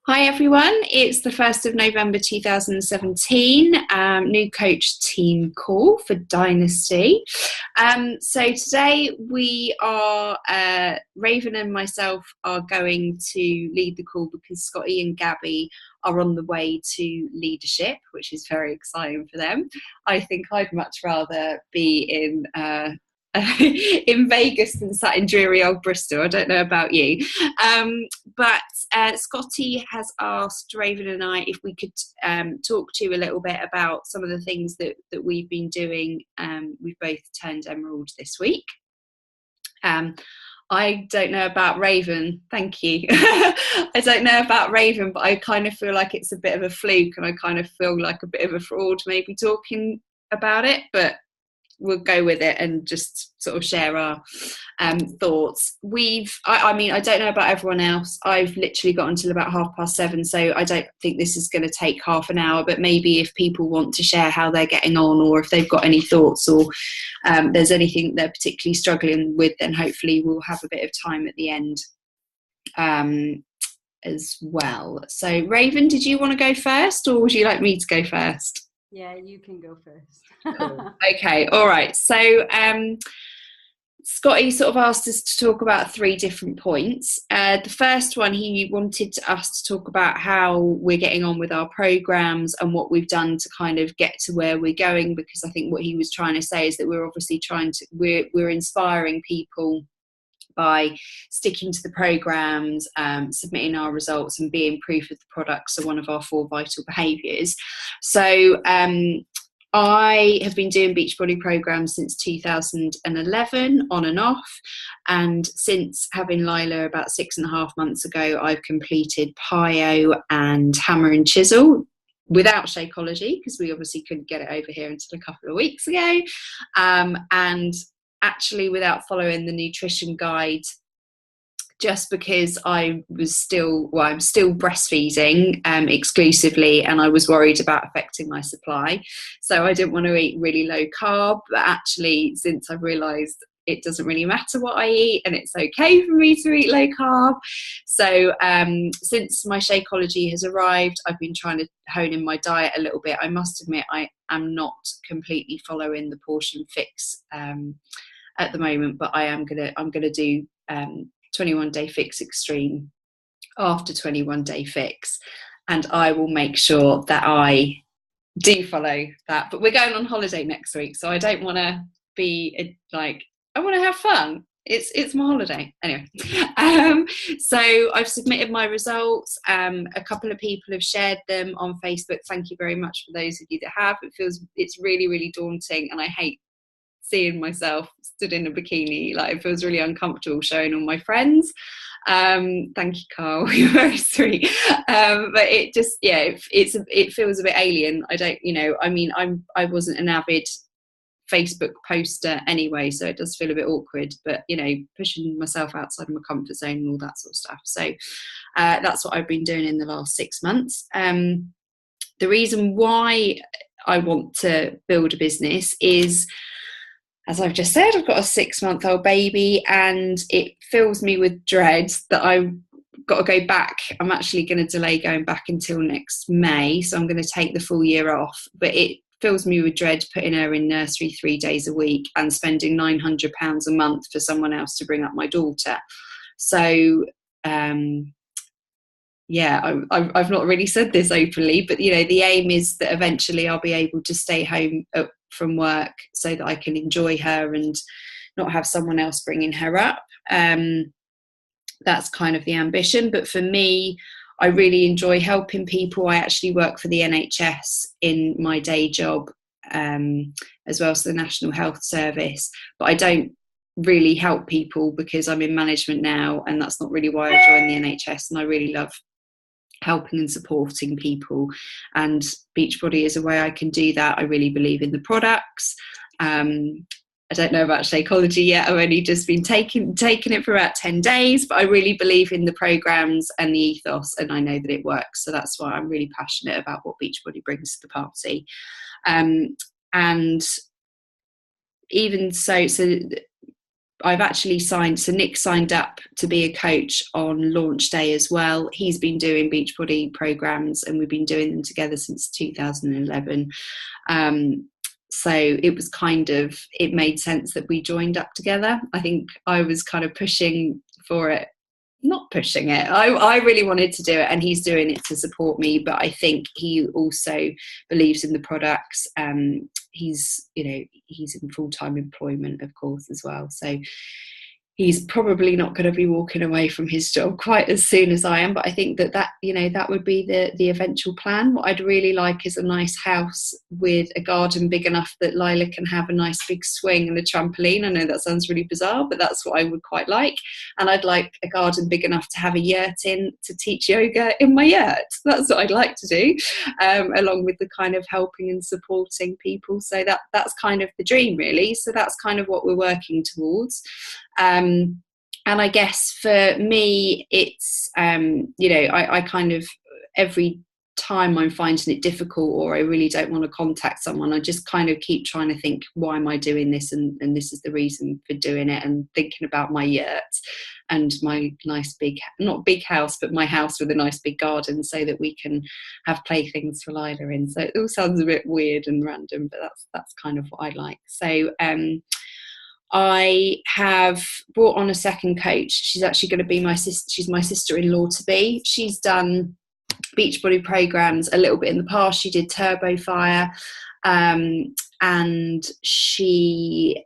Hi everyone, it's the 1st of November 2017, new coach team call for Dynasty. So today we are, Raven and myself are going to lead the call because Scotty and Gabby are on the way to leadership, which is very exciting for them. I think I'd much rather be in Vegas than sat in dreary old Bristol. I don't know about you. But Scotty has asked Raven and I if we could talk to you a little bit about some of the things that we've been doing. We've both turned Emerald this week. I don't know about Raven. Thank you. I don't know about Raven, but I kind of feel like it's a bit of a fluke, and I kind of feel like a bit of a fraud maybe talking about it, but we'll go with it and just sort of share our thoughts. I don't know about everyone else. I've literally got until about 7:30, so I don't think this is going to take half an hour, but maybe if people want to share how they're getting on, or if they've got any thoughts, or there's anything they're particularly struggling with, then hopefully we'll have a bit of time at the end as well. So Raven, did you want to go first, or would you like me to go first? Yeah, you can go first. Cool. Okay, all right. So Scotty sort of asked us to talk about 3 different points. The first one, he wanted us to talk about how we're getting on with our programs and what we've done to kind of get to where we're going, because I think what he was trying to say is that we're obviously we're inspiring people by sticking to the programs, submitting our results, and being proof of the products are one of our 4 vital behaviours. So I have been doing Beachbody programs since 2011, on and off, and since having Lila about 6.5 months ago, I've completed Pio and Hammer and Chisel without Shakeology, because we obviously couldn't get it over here until a couple of weeks ago, and actually without following the nutrition guide, just because I'm still breastfeeding exclusively, and I was worried about affecting my supply. So I didn't want to eat really low carb, but actually since I've realised it doesn't really matter what I eat and it's okay for me to eat low carb. So since my Shakeology has arrived, I've been trying to hone in my diet a little bit. I must admit I am not completely following the portion fix at the moment, but I'm gonna do 21-day fix extreme after 21-day fix, and I will make sure that I do follow that. But we're going on holiday next week, so I don't want to be like, I want to have fun. It's my holiday anyway. So I've submitted my results. A couple of people have shared them on Facebook. Thank you very much for those of you that have. It's really, really daunting, and I hate seeing myself stood in a bikini. Like, it feels really uncomfortable showing all my friends. Thank you, Carl. You're very sweet. But it just, it feels a bit alien. I wasn't an avid Facebook poster anyway, so it does feel a bit awkward, but pushing myself outside of my comfort zone and all that sort of stuff. So that's what I've been doing in the last 6 months. The reason why I want to build a business is, as I've just said, I've got a 6-month-old baby, and it fills me with dread that I've got to go back. I'm actually going to delay going back until next May, so I'm going to take the full year off. But it fills me with dread putting her in nursery 3 days a week and spending £900 a month for someone else to bring up my daughter. So I've not really said this openly, but the aim is that eventually I'll be able to stay home from work so that I can enjoy her and not have someone else bringing her up. That's kind of the ambition. But for me, I really enjoy helping people. I actually work for the NHS in my day job, as well as the National Health Service, but I don't really help people because I'm in management now, and that's not really why I joined the NHS. And I really love helping and supporting people, and Beachbody is a way I can do that. I really believe in the products. I don't know about Shakeology yet. I've only just been taking it for about 10 days, but I really believe in the programs and the ethos, and I know that it works. So that's why I'm really passionate about what Beachbody brings to the party. And even so I've actually signed, so Nick signed up to be a coach on launch day as well. He's been doing Beachbody programs and we've been doing them together since 2011. So it was it made sense that we joined up together. I think I was kind of pushing for it, not pushing it. I really wanted to do it, and he's doing it to support me, but I think he also believes in the products. He's in full-time employment, of course, as well, so he's probably not going to be walking away from his job quite as soon as I am, but I think that would be the eventual plan. What I'd really like is a nice house with a garden big enough that Lila can have a nice big swing and a trampoline. I know that sounds really bizarre, but that's what I would quite like. And I'd like a garden big enough to have a yurt in to teach yoga in my yurt. That's what I'd like to do, along with the kind of helping and supporting people. So that's kind of the dream, really. So that's kind of what we're working towards. And I guess for me, it's, I kind of, every time I'm finding it difficult or I really don't want to contact someone, I just kind of keep trying to think, why am I doing this? And this is the reason for doing it, and thinking about my yurt and my nice big, not big house, but my house with a nice big garden so that we can have playthings for Lila in. So it all sounds a bit weird and random, but that's kind of what I like. So, I have brought on a second coach. She's actually going to be my sister. She's my sister-in-law to be. She's done Beachbody programs a little bit in the past. She did Turbo Fire, and she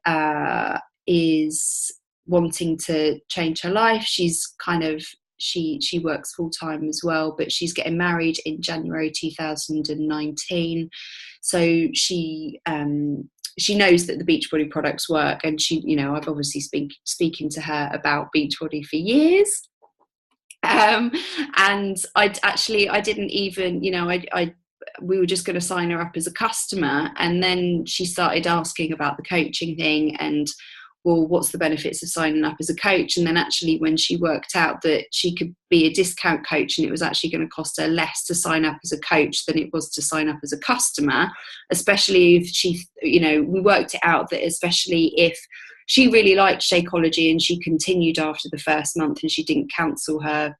is wanting to change her life. She's kind of, she works full-time as well, but she's getting married in January 2019. So she knows that the Beachbody products work, and I've obviously been speaking to her about Beachbody for years. And I didn't even, we were just going to sign her up as a customer, and then she started asking about the coaching thing and, well, what's the benefits of signing up as a coach? And then actually when she worked out that she could be a discount coach and it was actually going to cost her less to sign up as a coach than it was to sign up as a customer, especially if we worked it out that especially if she really liked Shakeology and she continued after the first month and she didn't cancel her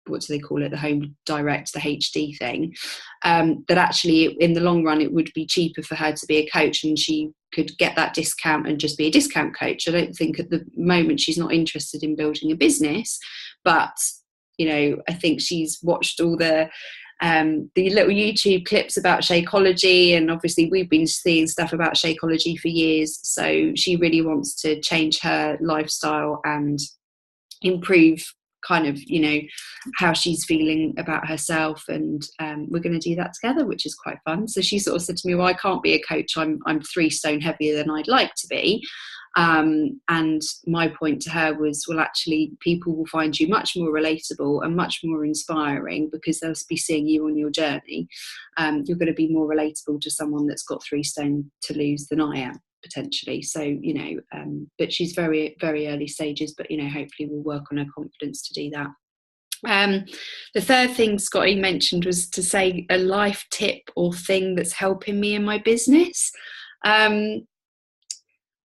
what do they call it, the home direct, the HD thing, that actually in the long run it would be cheaper for her to be a coach and she could get that discount and just be a discount coach. I don't think at the moment she's not interested in building a business, but I think she's watched all the little YouTube clips about Shakeology, and obviously we've been seeing stuff about Shakeology for years, so she really wants to change her lifestyle and improve kind of how she's feeling about herself, and we're going to do that together, which is quite fun. So she sort of said to me, well, I can't be a coach, I'm 3 stone heavier than I'd like to be, and my point to her was, well, actually people will find you much more relatable and much more inspiring because they'll be seeing you on your journey. You're going to be more relatable to someone that's got 3 stone to lose than I am, potentially. So but she's very, very early stages, but hopefully we'll work on her confidence to do that. The third thing Scotty mentioned was to say a life tip or thing that's helping me in my business.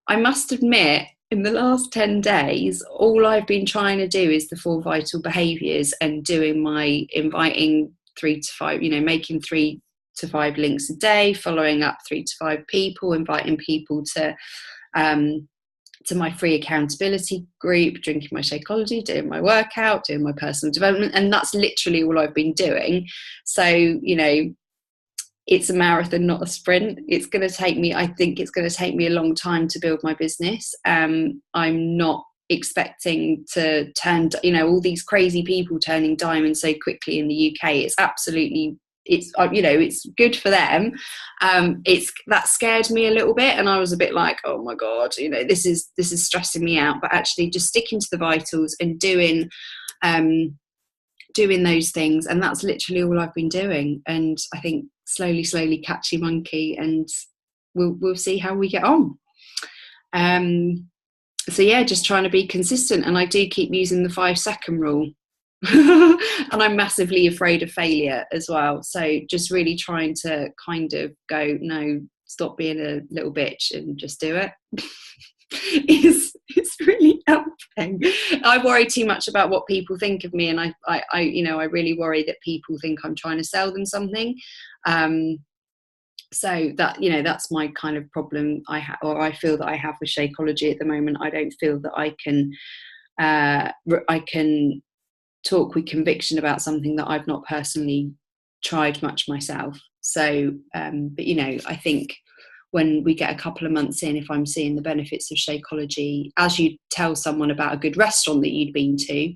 I must admit, in the last 10 days, all I've been trying to do is the 4 vital behaviours and doing my inviting 3 to 5, making 3 to 5 links a day, following up 3 to 5 people, inviting people to my free accountability group, drinking my Shakeology, doing my workout, doing my personal development, and that's literally all I've been doing. So it's a marathon, not a sprint. It's going to take me, I think it's going to take me a long time to build my business. I'm not expecting to turn, all these crazy people turning diamonds so quickly in the UK. It's absolutely, it's good for them. That scared me a little bit, and I was a bit like, oh my God, this is stressing me out. But actually just sticking to the vitals and doing those things, and that's literally all I've been doing. And I think slowly catchy monkey, and we'll see how we get on. So yeah, just trying to be consistent, and I do keep using the 5-second rule. And I'm massively afraid of failure as well, so just really trying to kind of go, no, stop being a little bitch and just do it. is really helping. I worry too much about what people think of me, and I really worry that people think I'm trying to sell them something. So that, that's my kind of problem I feel that I have with Shakeology at the moment. I don't feel that I can talk with conviction about something that I've not personally tried much myself. So, but I think when we get a couple of months in, if I'm seeing the benefits of Shakeology, as you tell someone about a good restaurant that you'd been to,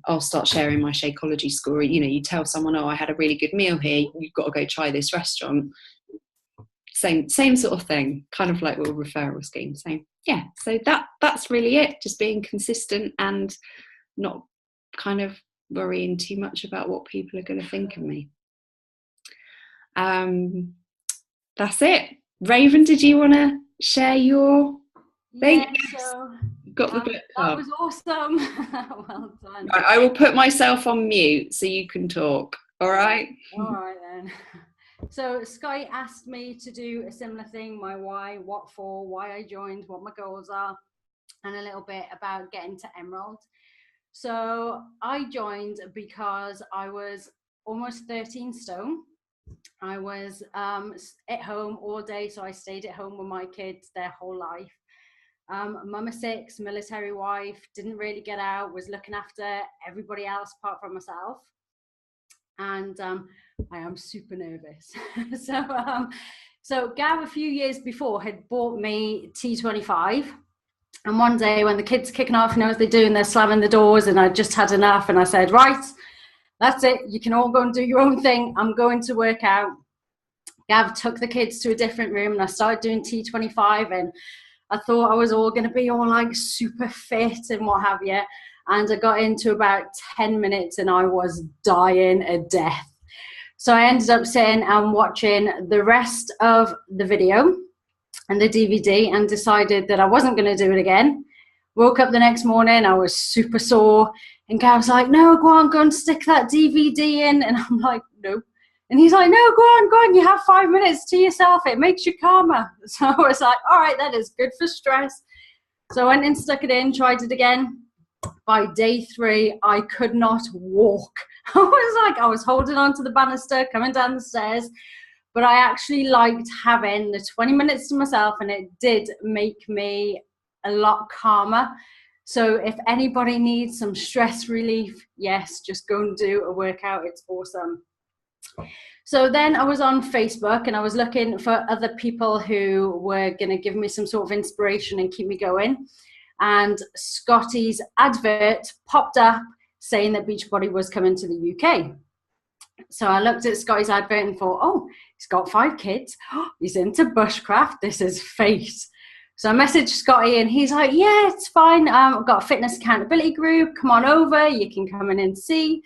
I'll start sharing my Shakeology story. You tell someone, oh, I had a really good meal here, you've got to go try this restaurant. Same sort of thing, kind of like a little referral scheme. So yeah, so that's really it. Just being consistent and not kind of worrying too much about what people are going to think of me. That's it. Raven, did you want to share your thing? Yeah, so got the book that was awesome. Well done. Right, I will put myself on mute so you can talk. All right? All right then. So Sky asked me to do a similar thing, my why, what for, why I joined, what my goals are, and a little bit about getting to Emerald. So I joined because I was almost 13 stone. I was at home all day, so I stayed at home with my kids their whole life. Mum of 6, military wife, didn't really get out, was looking after everybody else apart from myself. And I am super nervous. So Gav, a few years before, had bought me T25. And one day when the kids are kicking off, as they're doing, they're slamming the doors, and I just had enough. And I said, right, that's it. You can all go and do your own thing. I'm going to work out. Gav took the kids to a different room, and I started doing T25, and I thought I was all going to be all like super fit and what have you. And I got into about 10 minutes and I was dying a death. So I ended up sitting and watching the rest of the video and the DVD and decided that I wasn't going to do it again. Woke up the next morning, I was super sore, and Gav was like, no, go on, stick that DVD in. And I'm like, no. And he's like, no, go on, you have 5 minutes to yourself, it makes you calmer. So I was like, all right, that is good for stress. So I went and stuck it in, tried it again. By day 3, I could not walk. I was holding on to the banister, coming down the stairs, but I actually liked having the 20 minutes to myself, and it did make me a lot calmer. So if anybody needs some stress relief, yes, just go and do a workout. It's awesome. So then I was on Facebook and I was looking for other people who were going to give me some sort of inspiration and keep me going. And Scotty's advert popped up saying that Beachbody was coming to the UK. So I looked at Scotty's advert and thought, oh, he's got 5 kids. He's into bushcraft. This is fate. So I messaged Scotty and he's like, yeah, it's fine. I've got a fitness accountability group. Come on over. You can come in and see.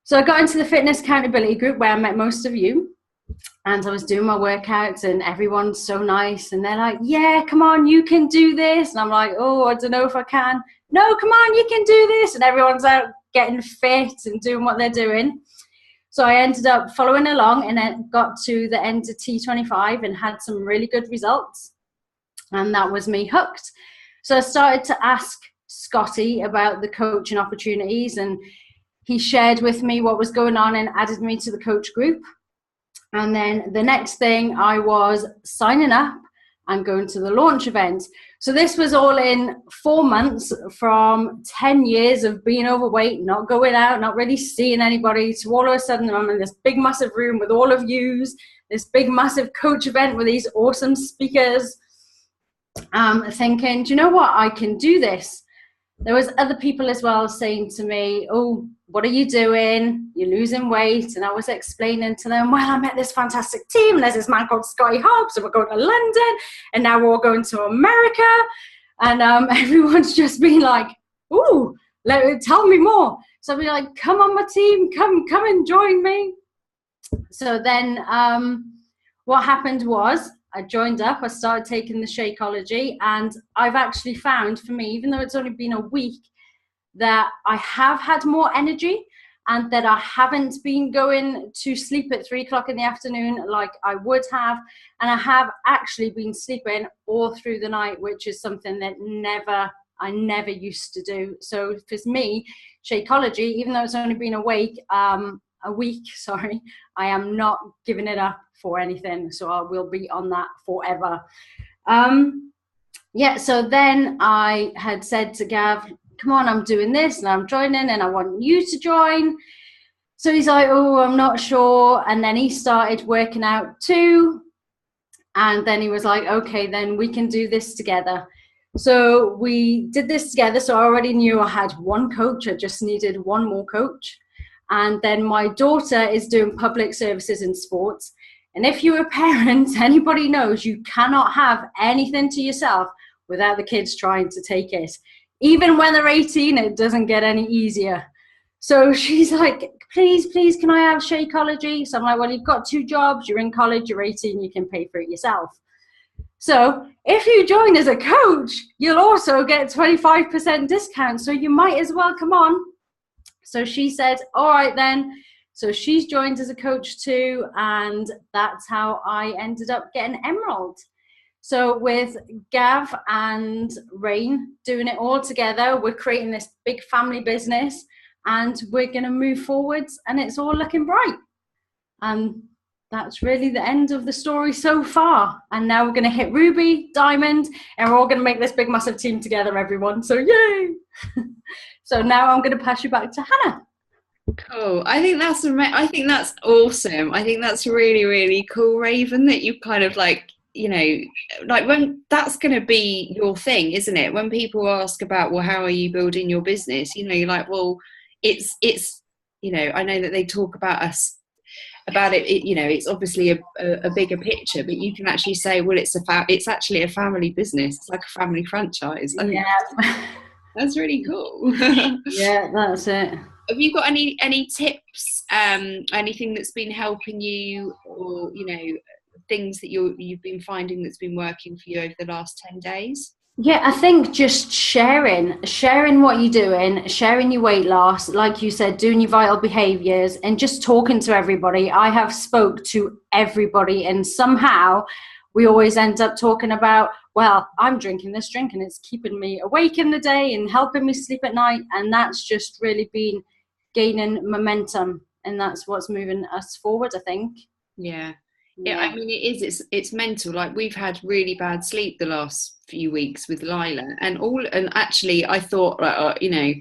So I got into the fitness accountability group where I met most of you, and I was doing my workouts and everyone's so nice. And they're like, yeah, come on, you can do this. And I'm like, oh, I don't know if I can. No, come on, you can do this. And everyone's out getting fit and doing what they're doing. So I ended up following along and then got to the end of T25 and had some really good results. And that was me hooked. So I started to ask Scotty about the coaching opportunities, and he shared with me what was going on and added me to the coach group. And then the next thing, I was signing up and going to the launch event. So this was all in 4 months, from 10 years of being overweight, not going out, not really seeing anybody, to all of a sudden I'm in this big massive room with all of yous, this big massive coach event with these awesome speakers, thinking, do you know what, I can do this. There was other people as well saying to me, oh, what are you doing? You're losing weight. And I was explaining to them, well, I met this fantastic team. And there's this man called Scotty Hobbs, and we're going to London. And now we're all going to America. And everyone's just been like, ooh, tell me more. So I'll be like, come on, my team, come and join me. So then what happened was, I joined up, I started taking the Shakeology, and I've actually found, for me, even though it's only been a week, that I have had more energy. and that I haven't been going to sleep at 3 o'clock in the afternoon like I would have. And I have actually been sleeping all through the night, which is something that I never used to do. So for me, Shakeology, even though it's only been a week, sorry, I am not giving it up for anything. So I will be on that forever. Yeah, so then I had said to Gav, come on, I'm doing this and I'm joining and I want you to join. So he's like, oh, I'm not sure. And then he started working out too. And then he was like, okay, then we can do this together. So we did this together. So I already knew I had one coach. I just needed one more coach. And then my daughter is doing public services in sports. And if you're a parent, anybody knows you cannot have anything to yourself without the kids trying to take it. Even when they're 18, it doesn't get any easier. So she's like, please, can I have Shakeology? So I'm like, well, you've got 2 jobs, you're in college, you're 18, you can pay for it yourself. So if you join as a coach, you'll also get 25% discount. So you might as well come on. So she said, all right then. So she's joined as a coach too. And that's how I ended up getting Emerald. So with Gav and Rain doing it all together, we're creating this big family business and we're going to move forwards and it's all looking bright. And that's really the end of the story so far. And now we're going to hit Ruby, Diamond, and we're all going to make this big, massive team together, everyone. So yay! So now I'm going to pass you back to Hannah. Cool. I think that's awesome. I think that's really, really cool, Raven, that you kind of like, you know, like when that's going to be your thing, isn't it? When people ask about, well, how are you building your business? You know, you're like, well, it's, you know, I know that they talk about us, about it, you know, it's obviously a bigger picture, but you can actually say, well, it's actually a family business. It's like a family franchise. I think that's really cool. Yeah, that's it. Have you got any tips, anything that's been helping you, or, you know, things that you've been finding that's been working for you over the last 10 days? Yeah, I think just sharing what you're doing, sharing your weight loss, like you said, doing your vital behaviors and just talking to everybody. I have spoke to everybody and somehow we always end up talking about, well, I'm drinking this drink and it's keeping me awake in the day and helping me sleep at night. And that's just really been gaining momentum and that's what's moving us forward, I think. Yeah, I mean, it's mental. Like, we've had really bad sleep the last few weeks with Lila and actually I thought, you know,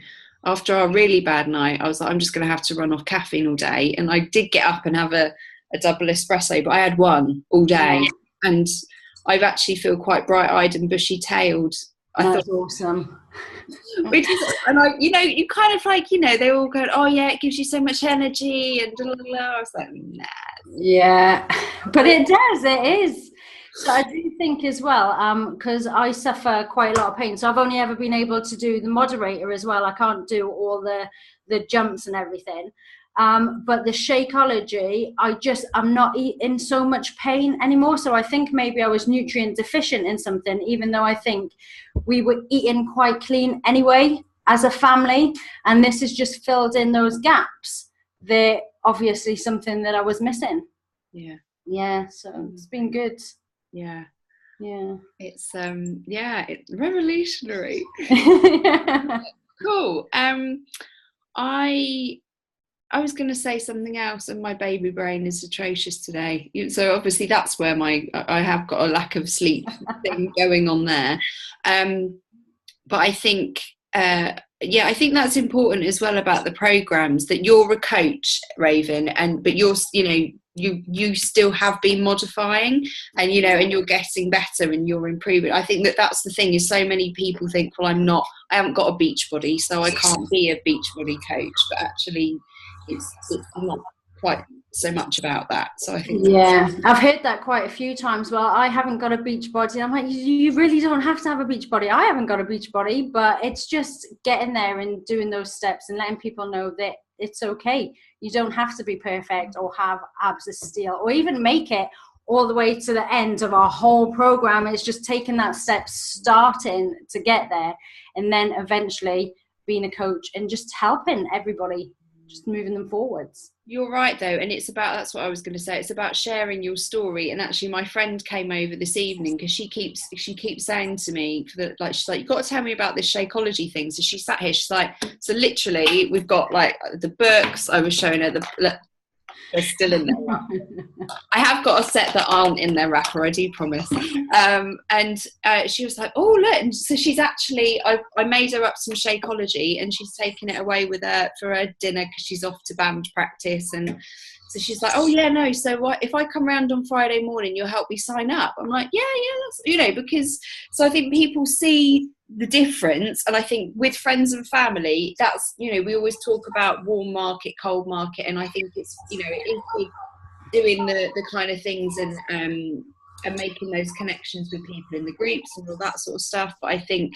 after our really bad night, I was like, I'm just going to have to run off caffeine all day. And I did get up and have a double espresso, but I had one all day. Yeah. And I've actually feel quite bright-eyed and bushy-tailed. That's awesome. Which is, and I, you know, you kind of like, you know, they all go, oh yeah, it gives you so much energy and blah, blah, blah. I was like, nah. Yeah, but it does, it is. So I do think as well, because I suffer quite a lot of pain. So I've only ever been able to do the moderator as well. I can't do all the jumps and everything. But the Shakeology, I'm not in so much pain anymore. So I think maybe I was nutrient deficient in something, even though I think we were eating quite clean anyway as a family. And this has just filled in those gaps. They're obviously something that I was missing. Yeah. Yeah. So it's been good. Yeah. Yeah. It's it's revolutionary. Cool. I was going to say something else and my baby brain is atrocious today. So obviously that's where I have got a lack of sleep thing going on there. But I think, I think that's important as well about the programs, that you're a coach, Raven, but you're, you know, you still have been modifying and, you know, and you're getting better and you're improving. I think that's the thing, is so many people think, well, I haven't got a Beachbody, so I can't be a Beachbody coach, but actually it's not quite so much about that. So I think I've heard that quite a few times. Well, I haven't got a Beachbody. I'm like, you really don't have to have a Beachbody. I haven't got a Beachbody, but it's just getting there and doing those steps and letting people know that it's okay. You don't have to be perfect or have abs of steel or even make it all the way to the end of our whole program. It's just taking that step, starting to get there, and then eventually being a coach and just helping everybody. just moving them forwards. You're right though, and it's about, that's what I was going to say, it's about sharing your story. And actually my friend came over this evening because she keeps saying to me, she's like, you've got to tell me about this shakeology thing. So she sat here, she's like, so literally we've got like the books. I was showing her they're still in there. I have got a set that aren't in their wrapper, I do promise. And she was like, oh look, and so she's actually, I made her up some shakeology, and she's taking it away with her for her dinner because she's off to band practice. And so she's like, oh yeah, no, so what if I come round on Friday morning, you'll help me sign up? I'm like, yeah, that's, because, so I think people see the difference. And I think with friends and family, that's, we always talk about warm market, cold market, and I think it's, it is big doing the kind of things and making those connections with people in the groups and all that sort of stuff. But I think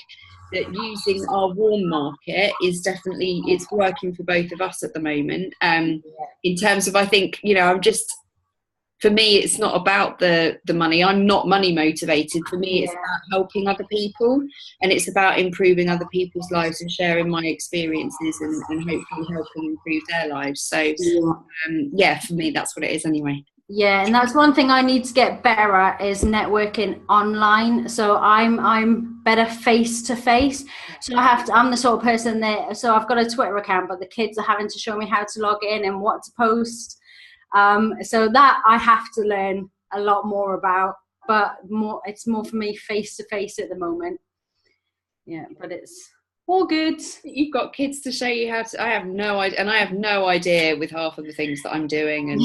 that using our warm market is definitely, it's working for both of us at the moment. In terms of, I think, I'm just, for me, it's not about the money. I'm not money motivated. For me, it's about helping other people, and it's about improving other people's lives and sharing my experiences and hopefully helping improve their lives. So, for me, that's what it is anyway. Yeah, and that's one thing I need to get better at is networking online. So I'm better face to face. So I'm the sort of person that, so I've got a Twitter account, but the kids are having to show me how to log in and what to post. So that I have to learn a lot more about, but it's more for me face to face at the moment. Yeah, but it's all good. You've got kids to show you how to. I have no idea, and I have no idea with half of the things that I'm doing and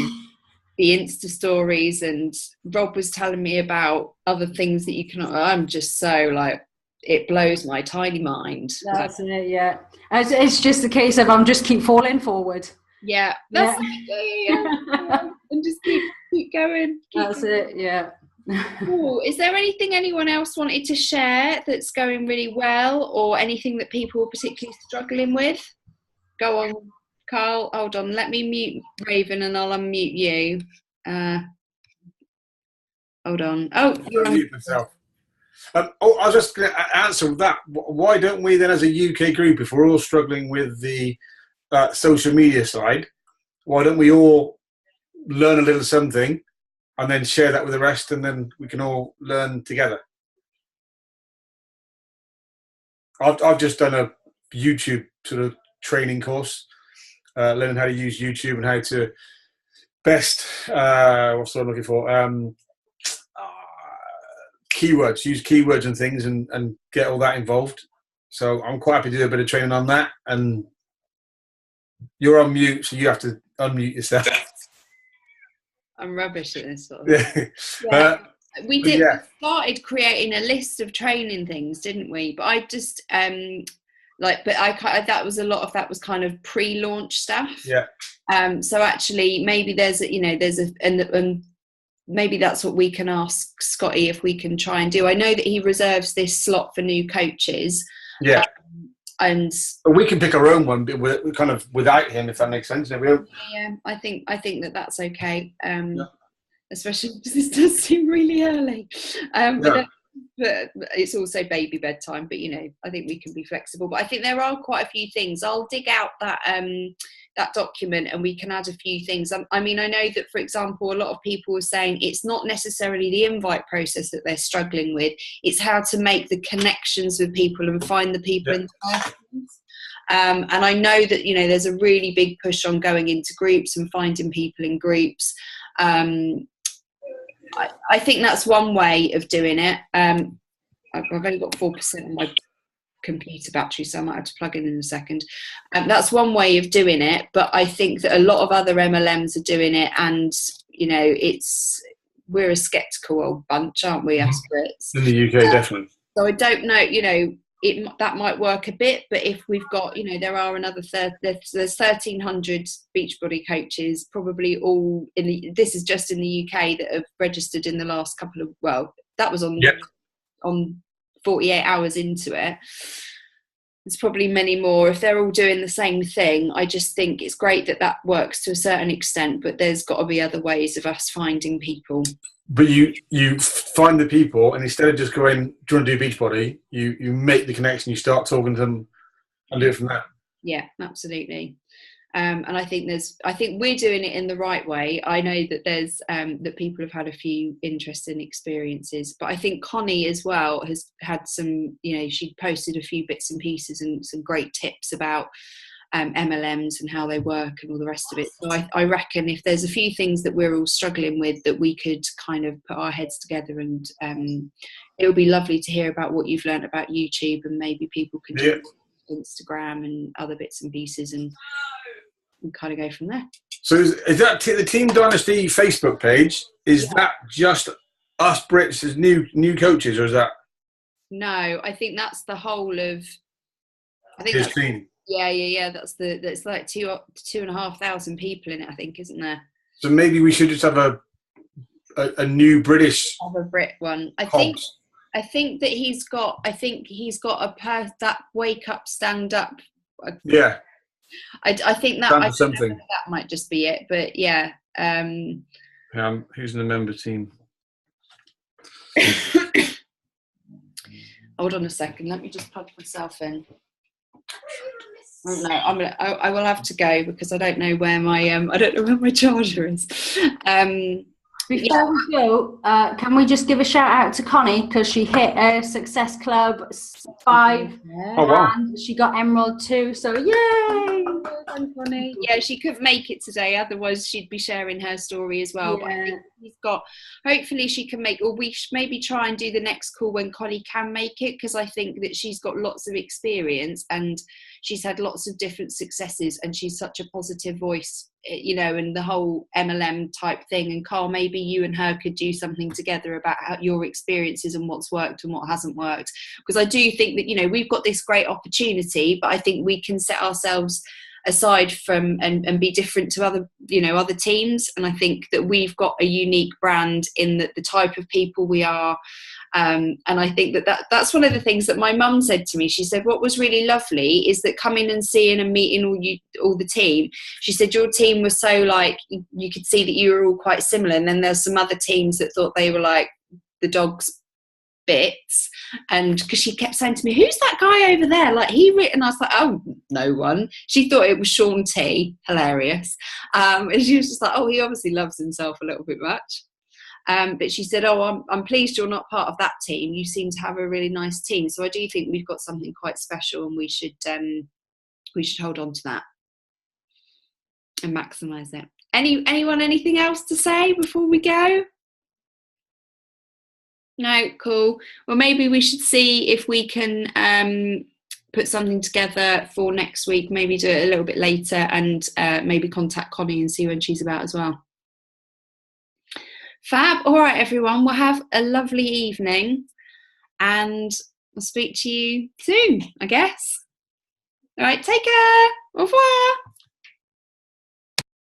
the Insta stories. And Rob was telling me about other things that you can. I'm just so like, it blows my tiny mind. That's it. Yeah, it's just a case of I'm just keep falling forward. Yeah, that's and just keep going. It. Yeah. Cool. Is there anything anyone else wanted to share that's going really well, or anything that people are particularly struggling with? Go on, Carl. Hold on. Let me mute Raven, and I'll unmute you. Hold on. Oh, you're mute myself. I was just going to answer that. Why don't we then, as a UK group, if we're all struggling with the social media side, why don't we all learn a little something and then share that with the rest, and then we can all learn together? I've just done a YouTube sort of training course, learning how to use YouTube and how to best, what's the word I'm looking for, keywords, use keywords and things, and get all that involved. So I'm quite happy to do a bit of training on that. And you're on mute, so you have to unmute yourself. I'm rubbish at this sort of we started creating a list of training things, didn't we? But I just that was a lot of that was kind of pre-launch stuff. So actually maybe and maybe that's what we can ask Scotty if we can try and do. I know that he reserves this slot for new coaches. And we can pick our own one, kind of without him, if that makes sense. I think that's okay. Especially because this does seem really early. But it's also baby bedtime. But I think we can be flexible. But I think there are quite a few things. I'll dig out that document and we can add a few things. I mean, I know that, for example, a lot of people are saying it's not necessarily the invite process that they're struggling with. It's how to make the connections with people and find the people in the persons. And I know that, there's a really big push on going into groups and finding people in groups. I think that's one way of doing it. I've only got 4% on my computer battery, so I might have to plug in a second. That's one way of doing it, but I think that a lot of other MLMs are doing it, and we're a skeptical old bunch, aren't we, Aspirates? In the UK, definitely. So I don't know, that might work a bit, but if we've got, there are another there's 1,300 Beachbody coaches, probably all this is just in the UK, that have registered in the last couple of, that was on 48 hours into it. There's probably many more. If they're all doing the same thing, I just think it's great that works to a certain extent, but there's got to be other ways of us finding people. But you find the people, and instead of just going, do you want to do Beachbody, you make the connection, you start talking to them and do it from there. Yeah, absolutely. And I think we're doing it in the right way. I know that there's that people have had a few interesting experiences, but I think Connie as well has had some, she posted a few bits and pieces and some great tips about MLMs and how they work and all the rest of it. So I reckon if there's a few things that we're all struggling with, that we could kind of put our heads together, and it would be lovely to hear about what you've learned about YouTube, and maybe people can do Instagram and other bits and pieces, and kind of go from there. So is that the Team Dynasty Facebook page? Is that just us Brits as new coaches, or is that? No, I think that's the whole of. I think his that's, team. Yeah. That's like 2,500 people in it, I think, isn't there? So maybe we should just have a new British. Have a Brit one. I think that he's got. I think he's got that wake up, stand up. Yeah. I think that something. That might just be it, but yeah. Who's in the member team? Hold on a second. Let me just plug myself in. No, I will have to go because I don't know where my charger is. Before we go, can we just give a shout out to Connie, because she hit a Success Club 5 and she got Emerald too, so yay! Well done, Connie. Yeah, she couldn't make it today, otherwise she'd be sharing her story as well. But I think hopefully she can make, or we should maybe try and do the next call when Connie can make it, because I think that she's got lots of experience and she's had lots of different successes, and she's such a positive voice, and the whole MLM type thing. And Carl, maybe you and her could do something together about your experiences and what's worked and what hasn't worked, because I do think that we've got this great opportunity, but I think we can set ourselves aside from and be different to other teams. And I think that we've got a unique brand in the type of people we are. And I think that's one of the things that my mum said to me. She said, what was really lovely is that coming and seeing and meeting all the team, she said your team was so like, you could see that you were all quite similar. And then there's some other teams that thought they were like the dog's bits. And because she kept saying to me, who's that guy over there? Like and I was like, oh, no one. She thought it was Sean T. Hilarious. And she was just like, oh, he obviously loves himself a little bit much. But she said, oh, I'm pleased you're not part of that team. You seem to have a really nice team. So I do think we've got something quite special, and we should hold on to that and maximise it. Anyone, anything else to say before we go? No? Cool. Well, maybe we should see if we can put something together for next week, maybe do it a little bit later, and maybe contact Connie and see when she's about as well. Fab. All right, everyone. We'll have a lovely evening, and I'll speak to you soon, I guess. All right, take care. Au revoir.